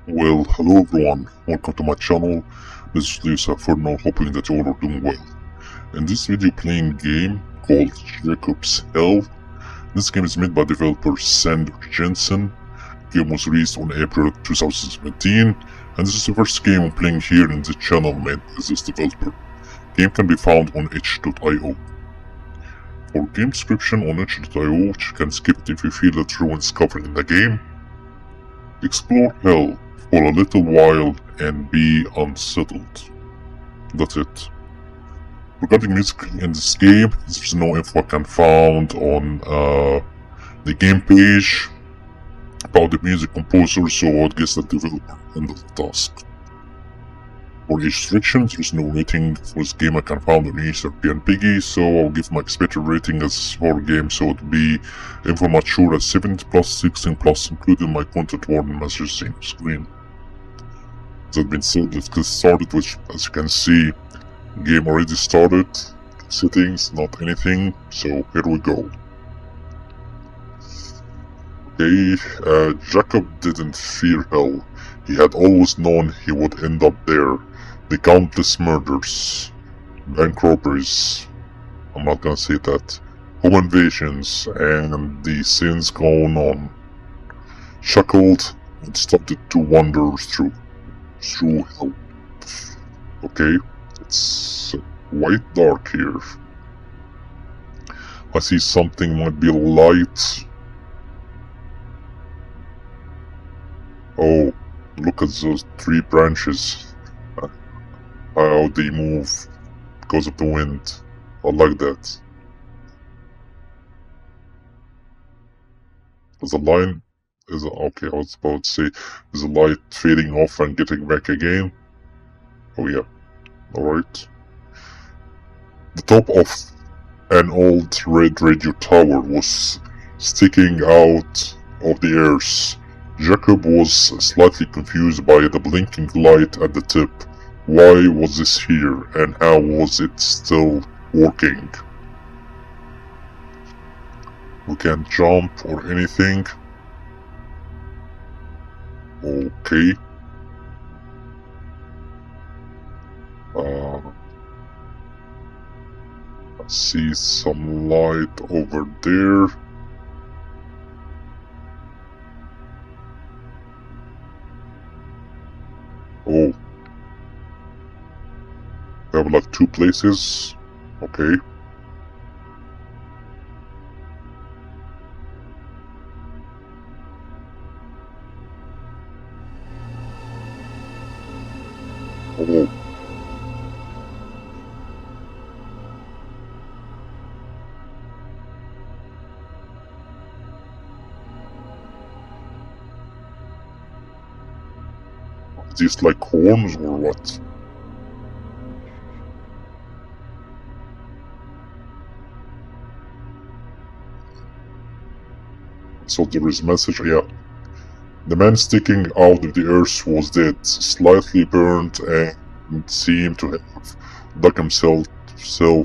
Well, hello everyone, welcome to my channel. This is Lisa Fernal, hoping that you all are doing well. In this video playing game called Jacob's Hell. This game is made by developer Jansen. Game was released on April 2017, and this is the first game I'm playing here in the channel made by this developer. Game can be found on itch.io. For game description on itch.io, which you can skip it if you feel it ruins covering the game. Explore hell for a little while and be unsettled. That's it. Regarding music in this game, there's no info I can find on the game page about the music composer, so I guess the developer handled the task. For age restrictions, there's no rating for this game I can find on ESRP Piggy, so I'll give my expected rating as for game, so it would be info mature as 17 plus, 16 plus, including my content warning message seen on screen. That being said, let's get started, which as you can see, game already started. Settings, not anything, so here we go. Okay, Jacob didn't fear hell. He had always known he would end up there. The countless murders, bank robberies, I'm not gonna say that, home invasions, and the sins going on. Chuckled and started to wander through hell. Okay, it's quite dark here. I see something might be light. Oh, look at those three branches. How they move because of the wind. I like that. There's a line. Okay, I was about to say, is the light fading off and getting back again? Oh yeah, alright. The top of an old red radio tower was sticking out of the earth. Jacob was slightly confused by the blinking light at the tip. Why was this here, and how was it still working? We can't jump or anything. Okay. I see some light over there. Oh. We have like two places. Okay. Oh. Are these like horns or what? So there is a message, yeah. The man sticking out of the earth was dead, slightly burned, and seemed to have dug himself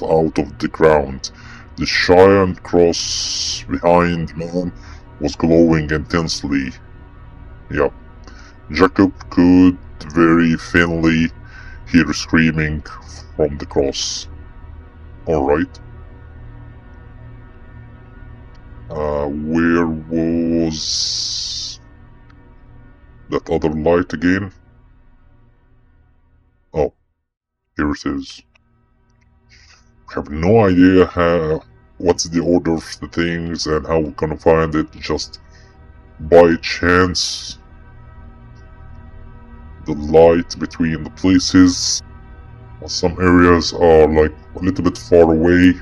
out of the ground. The giant cross behind the man was glowing intensely. Yeah. Jacob could very faintly hear screaming from the cross. Alright. Where was that other light again? Oh, here it is. I have no idea what's the order of the things and how we're gonna find it, just by chance. The light between the places. Some areas are like a little bit far away.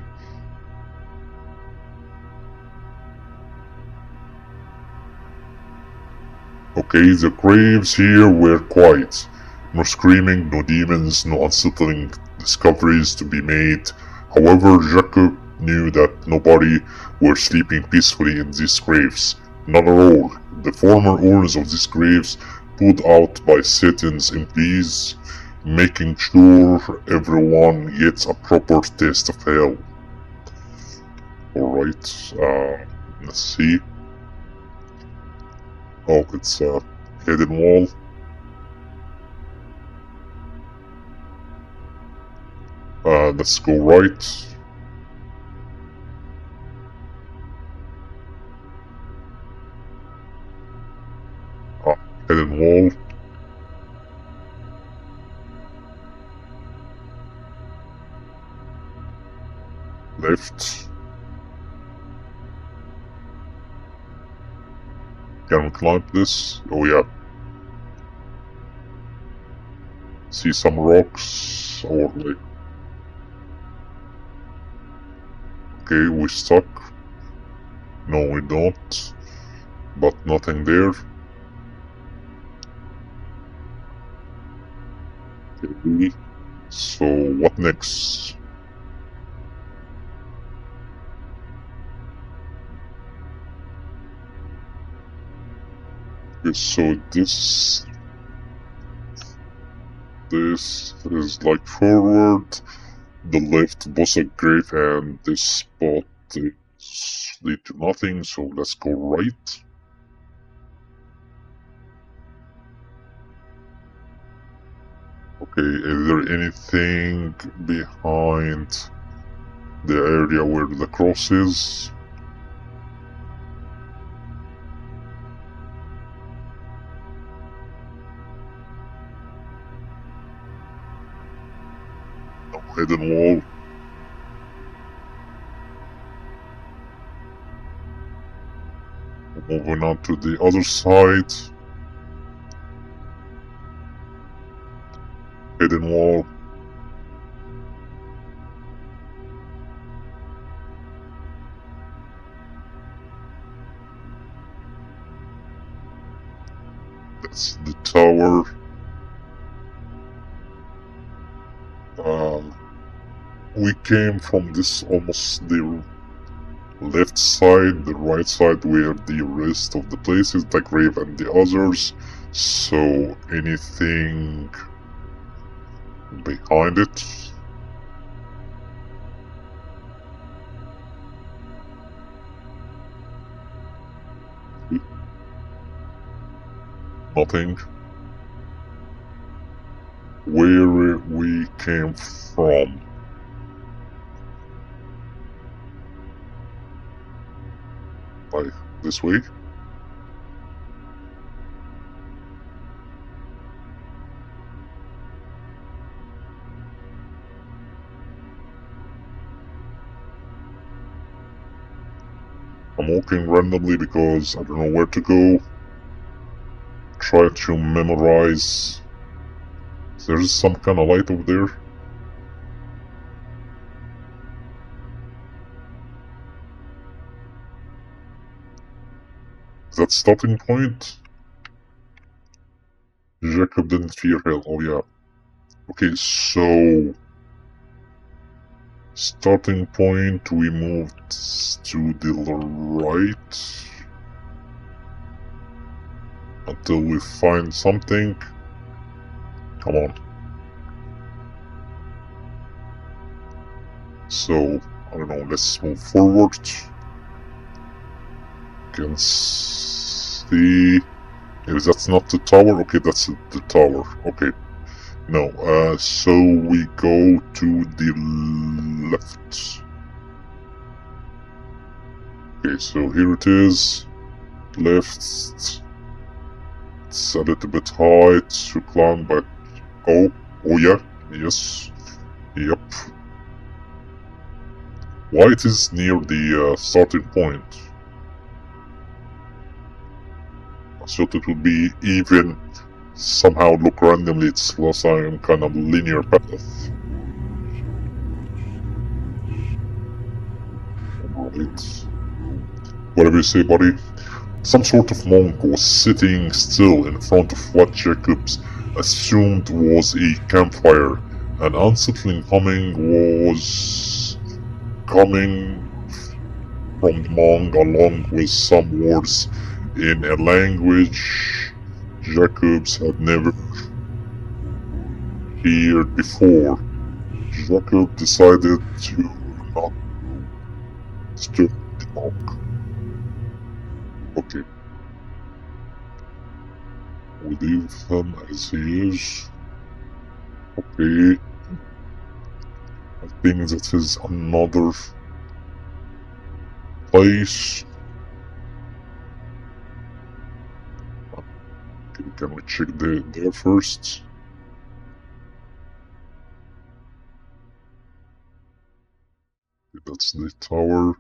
Okay, the graves here were quiet. No screaming, no demons, no unsettling discoveries to be made. However, Jacob knew that nobody were sleeping peacefully in these graves. Not at all. The former owners of these graves put out by Satan's employees, making sure everyone gets a proper taste of hell. Alright, let's see. Oh, it's a hidden wall. Let's go right. Uh, Hidden wall. Left. Can we climb this? Oh yeah. See some rocks or like... Okay, we stuck. No, we don't. But nothing there. Okay. So what next? Okay, so this is like forward, the left boss a grave, and this spot is lead to nothing, so let's go right. Okay, is there anything behind the area where the cross is? No hidden wall. Moving on to the other side. Hidden wall. That's the tower. We came from this almost the left side, the right side where the rest of the places, the grave and the others. So anything behind it? Nothing. Where we came from? Like this way? I'm walking randomly because I don't know where to go. Try to memorize. There's some kind of light over there. Is that stopping point? Jacob didn't fear hell. Oh yeah. Okay, so starting point, we moved to the right until we find something. Come on. So, I don't know, let's move forward. Can see if that's not the tower. Okay, that's the tower. Okay. No, so we go to the left. Okay, so here it is. Left. It's a little bit high to climb, but oh yeah, yes, yep. Why it is near the starting point? I thought it would be even somehow look randomly. It's less I'm kind of linear path. Right. Whatever you say, buddy. Some sort of monk was sitting still in front of what Jacobs assumed was a campfire. An unsettling humming was coming from the monk along with some words in a language Jacobs had never heard before. Jacob decided to not disturb the monk. Okay. We'll leave him as he is. Okay. I think that is another place. Okay, can we check there first? Okay, that's the tower.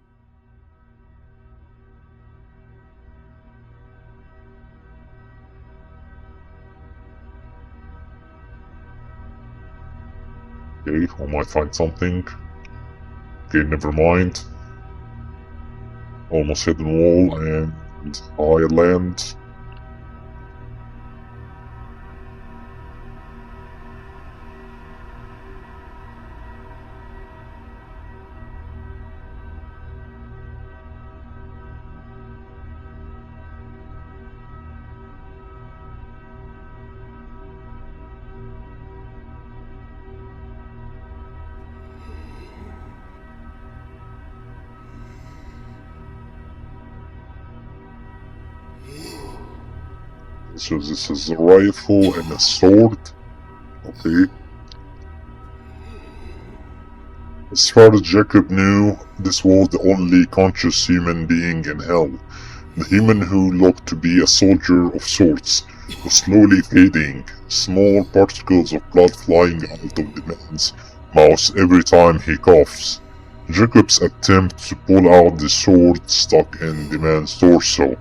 Okay, I might find something. Okay, never mind. Almost hidden wall and high land. So this is a rifle and a sword. Okay. As far as Jacob knew, this was the only conscious human being in hell. The human who looked to be a soldier of sorts was slowly fading, small particles of blood flying out of the man's mouth every time he coughs. Jacob's attempt to pull out the sword stuck in the man's torso.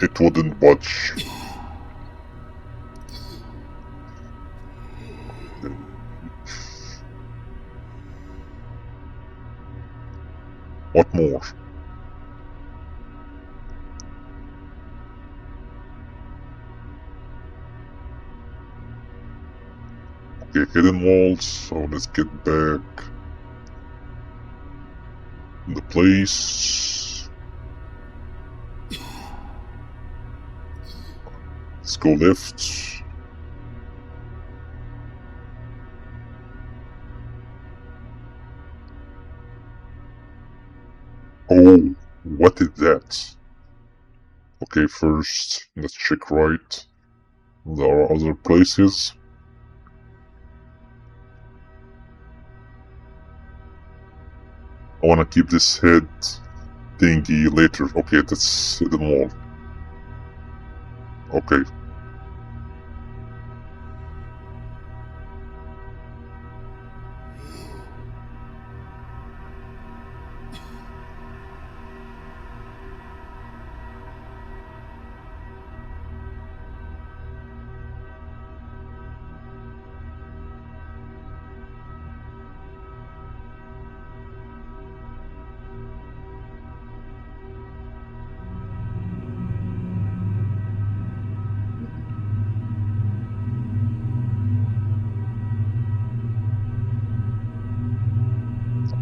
It wouldn't budge. What more? Okay, hidden walls, so let's get back in the place. Let's go left. Oh, what is that? Okay, first, let's check right. There are other places. I wanna keep this head thingy later. Okay, that's hidden wall. Okay.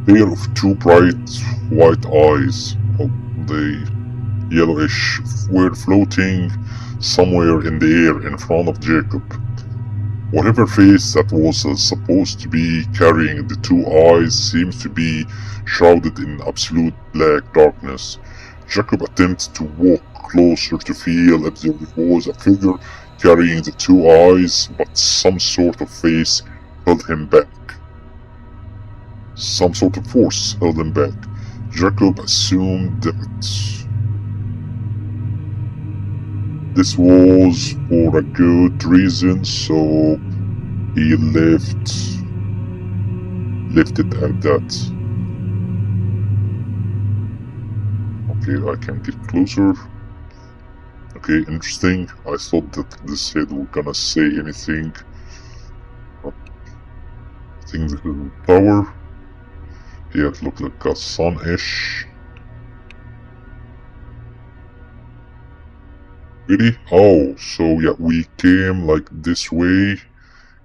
Pair of two bright white eyes, the yellowish, were floating somewhere in the air in front of Jacob. Whatever face that was supposed to be carrying the two eyes seems to be shrouded in absolute black darkness. Jacob attempted to walk closer to feel if there was a figure carrying the two eyes, but some sort of face held him back. Some sort of force held him back. Jacob assumed that this was for a good reason, so he left it at that. Okay, I can get closer. Okay, interesting. I thought that this head was gonna say anything. I think this is the tower. Yeah, it looked like a sun-ish. Really? Oh, so yeah, we came like this way,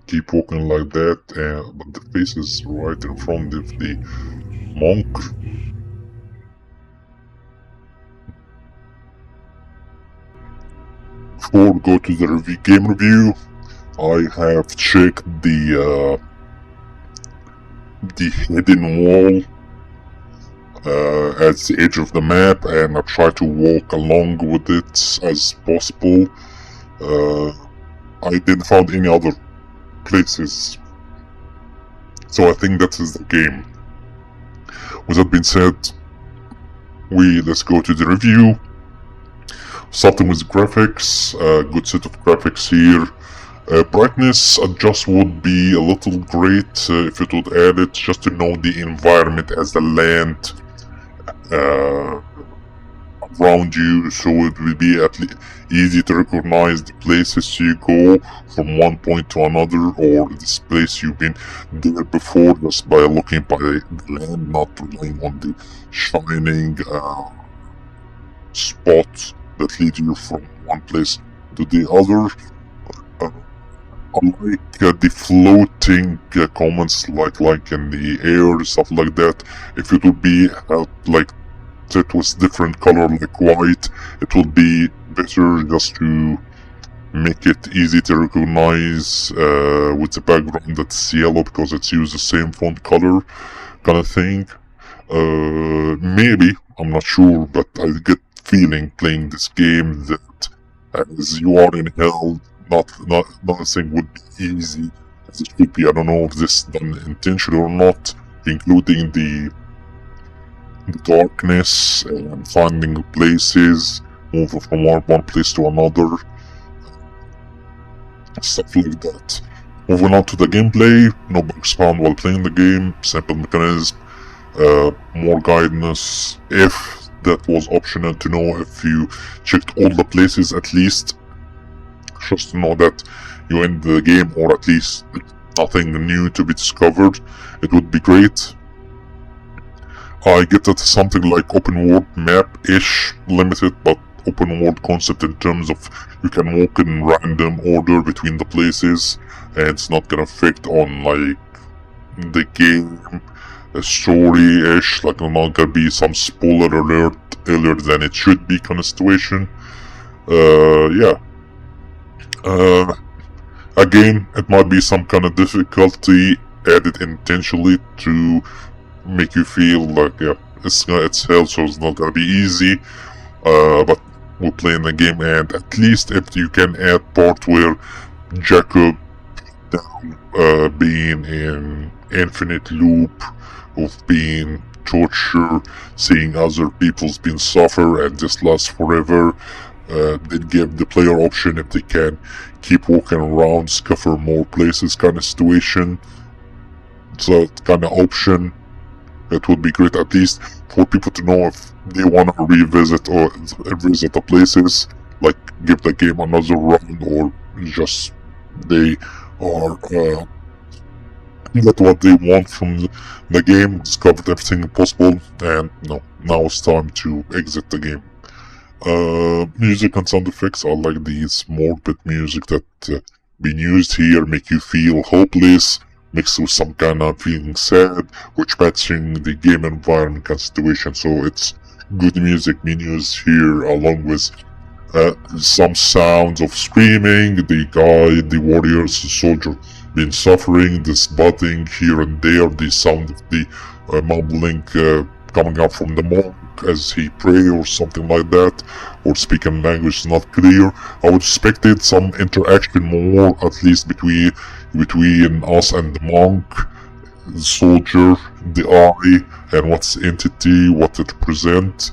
keep walking like that, but the face is right in front of the monk. Before we go to the game review, I have checked the hidden wall at the edge of the map, and I try to walk along with it as possible. I didn't find any other places, so I think that is the game. With that being said, let's go to the review. Starting with graphics, good set of graphics here. Brightness adjust would be a little great if it would add it, just to know the environment as the land around you, so it will be at least easy to recognize the places you go from one point to another, or this place you've been there before, just by looking by the land, not relying on the shining spots that lead you from one place to the other. Unlike the floating comments like in the air, stuff like that, if it would be like set with different color like white, it would be better just to make it easy to recognize with the background that's yellow, because it's used the same font color kind of thing. Maybe, I'm not sure, but I get feeling playing this game that as you are in hell, nothing would be easy as it should be. I don't know if this is done intentionally or not, including the darkness and finding places, moving from one place to another, stuff like that. Moving on to the gameplay, no bugs found while playing the game, simple mechanism, more guidance if that was optional, to know if you checked all the places at least, just to know that you end the game, or at least nothing new to be discovered. It would be great. I get that something like open world map-ish, limited but open world concept in terms of you can walk in random order between the places, and it's not gonna affect on like the game story-ish, like not gonna be some spoiler alert earlier than it should be kind of situation. Yeah. Again, it might be some kind of difficulty added intentionally to make you feel like, yeah, it's hell, so it's not gonna be easy. But we're playing the game, and at least if you can add part where Jacob down being in infinite loop of being tortured, seeing other people's been suffer and this lasts forever. They give the player option if they can keep walking around, discover more places kind of situation. So kind of option, it would be great at least for people to know if they want to revisit or visit the places, like give the game another round, or just they are get what they want from the game, discovered everything possible, and no, now it's time to exit the game. Music and sound effects, I like these morbid music that being used here, make you feel hopeless, mixed with some kind of feeling sad, which matching the game environment kind of situation. So it's good music being used here, along with some sounds of screaming, the warriors, the soldier been suffering, this buzzing here and there, the sound of the mumbling coming out from the monk as he pray or something like that, or speaking language is not clear. I would expected some interaction more, at least between us and the monk, the soldier, the eye, and what's the entity, what it represents.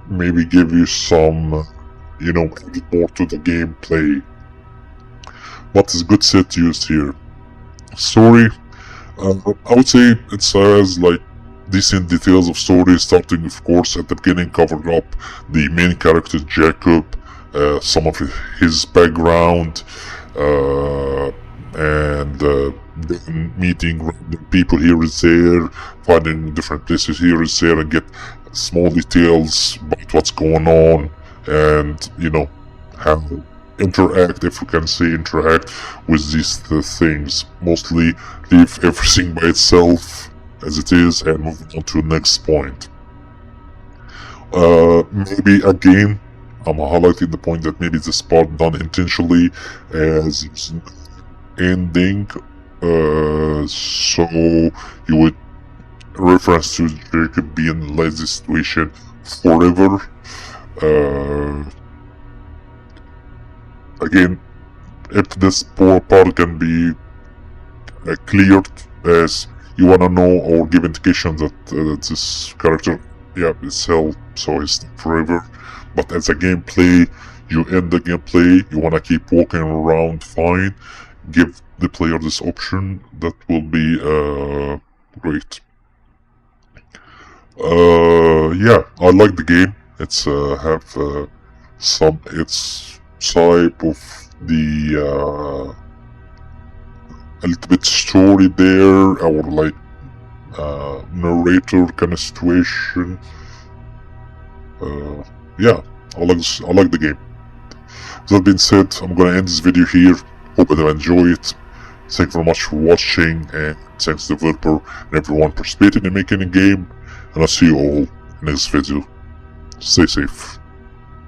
Maybe give you some, add more to the gameplay. What is good set used here? Story, I would say it has like decent details of story, starting of course at the beginning, covering up the main character Jacob, some of his background, and then meeting random people here and there, finding different places here and there, and get small details about what's going on, and how interact, if we can say interact, with these things. Mostly leave everything by itself as it is and move on to the next point. Maybe again, I'm highlighting the point that maybe this part done intentionally as it's ending, so you would reference to Jacob being in like this situation forever. Again, if this poor part can be cleared, as you wanna know or give indication that this character, yeah, is held, so he's forever. But as a gameplay, you end the gameplay, you wanna keep walking around, fine. Give the player this option. That will be great. Yeah, I like the game. It's have some its type of the a little bit story there, or like narrator kind of situation. Yeah, I like the game. That being said, I'm gonna end this video here. Hope you enjoy it. Thank you very much for watching, and thanks to the developer and everyone participating in making the game. And I'll see you all in the next video. Stay safe.